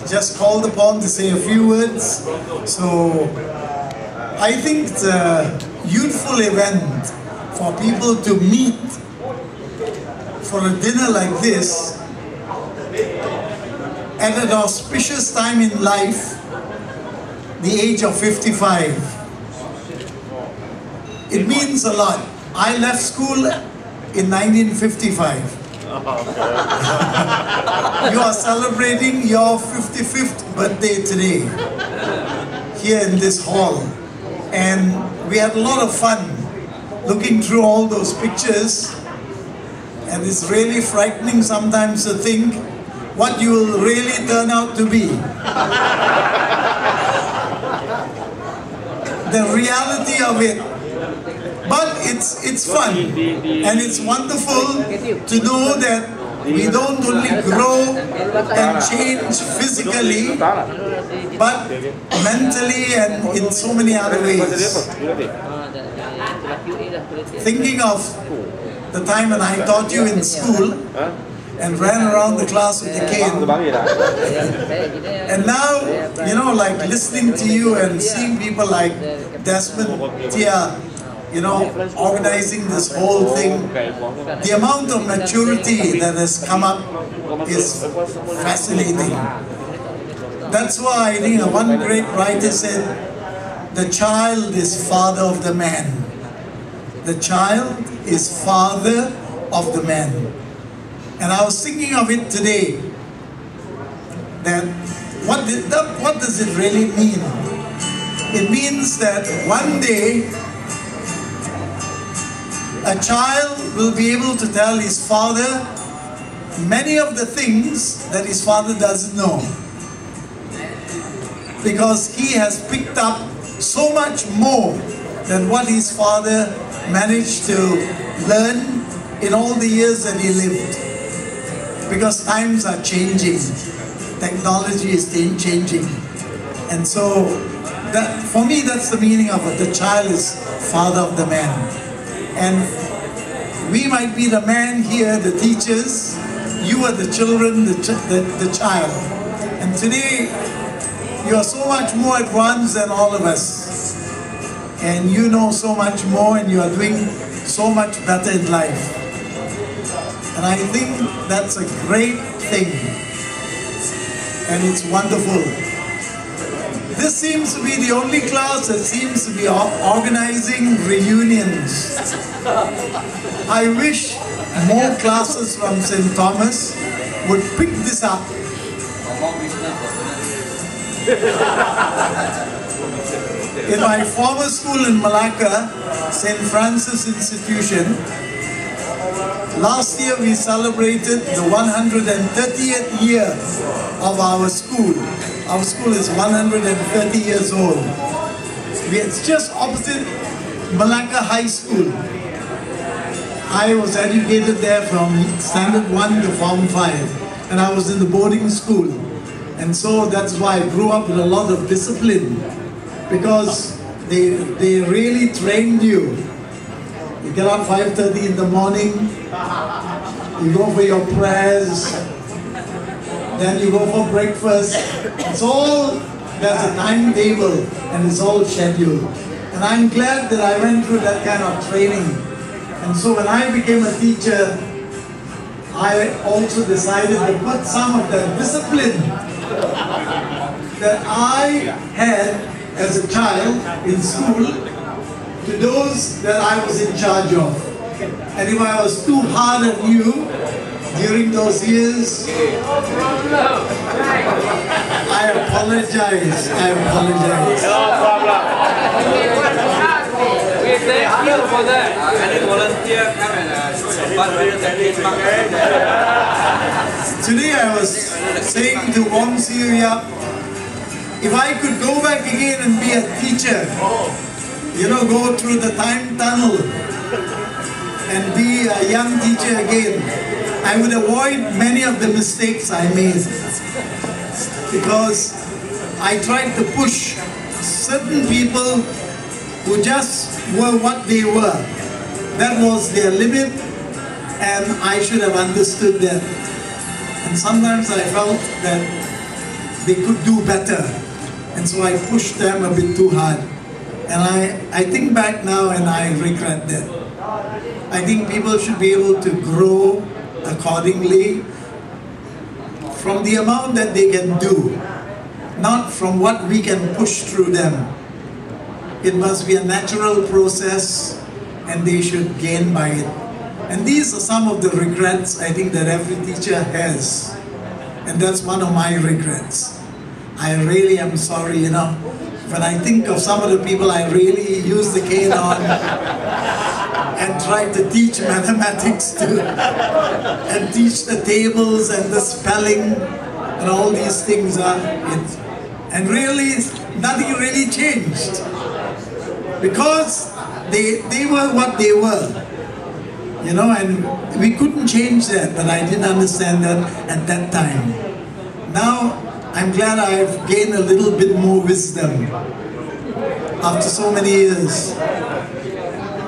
just called upon to say a few words. So I think it's a youthful event for people to meet for a dinner like this at an auspicious time in life, the age of 55. It means a lot. I left school in 1955. You are celebrating your 55th birthday today here in this hall, and we had a lot of fun looking through all those pictures, and it's really frightening sometimes to think what you will really turn out to be. The reality of it. But it's fun, and it's wonderful to know that we don't only grow and change physically, but mentally and in so many other ways. Thinking of the time when I taught you in school and ran around the class with a cane, and now, you know, like listening to you and seeing people like Desmond Tia, you know, organizing this whole thing, the amount of maturity that has come up is fascinating. That's why I think one great writer said, the child is father of the man. The child is father of the man. And I was thinking of it today, that what does it really mean? It means that one day, a child will be able to tell his father many of the things that his father doesn't know, because he has picked up so much more than what his father managed to learn in all the years that he lived. Because times are changing, technology is changing, and so that, for me, that's the meaning of it. The child is father of the man. And we might be the man here, the teachers, you are the children, the child. And today, you are so much more advanced than all of us. And you know so much more, and you are doing so much better in life. And I think that's a great thing. And it's wonderful. This seems to be the only class that seems to be organizing reunions. I wish more classes from St. Thomas would pick this up. In my former school in Malacca, St. Francis Institution, last year we celebrated the 130th year of our school. Our school is 130 years old. It's just opposite Malacca High School. I was educated there from Standard 1 to Form 5, and I was in the boarding school. And so that's why I grew up with a lot of discipline, because they really trained you. You get up 5:30 in the morning, you go for your prayers, then you go for breakfast. It's all, there's a timetable, and it's all scheduled. And I'm glad that I went through that kind of training. And so when I became a teacher, I also decided to put some of the discipline that I had as a child in school to those that I was in charge of. And if I was too hard on you during those years, I apologize. I apologize. No problem. We thank you for that. Any volunteer come and show your butt better than this market. Today I was saying to Wong Siu Yap, if I could go back again and be a teacher, you know, go through the time tunnel and be a young teacher again, I would avoid many of the mistakes I made, because I tried to push certain people who just were what they were. That was their limit, and I should have understood that. And sometimes I felt that they could do better. And so I pushed them a bit too hard. And I think back now and I regret that. I think people should be able to grow accordingly from the amount that they can do, not from what we can push through them. It must be a natural process and they should gain by it. And these are some of the regrets I think that every teacher has. And that's one of my regrets. I really am sorry, you know. When I think of some of the people I really used the cane on and tried to teach mathematics to, and teach the tables and the spelling and all these things and really nothing really changed because they were what they were, you know, and we couldn't change that, but I didn't understand that at that time. Now I'm glad I've gained a little bit more wisdom after so many years.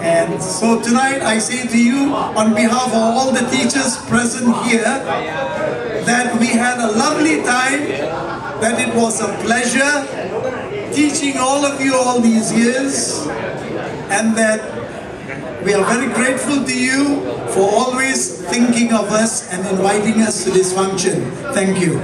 And so tonight I say to you, on behalf of all the teachers present here, that we had a lovely time, that it was a pleasure teaching all of you all these years, and that we are very grateful to you for always thinking of us and inviting us to this function. Thank you.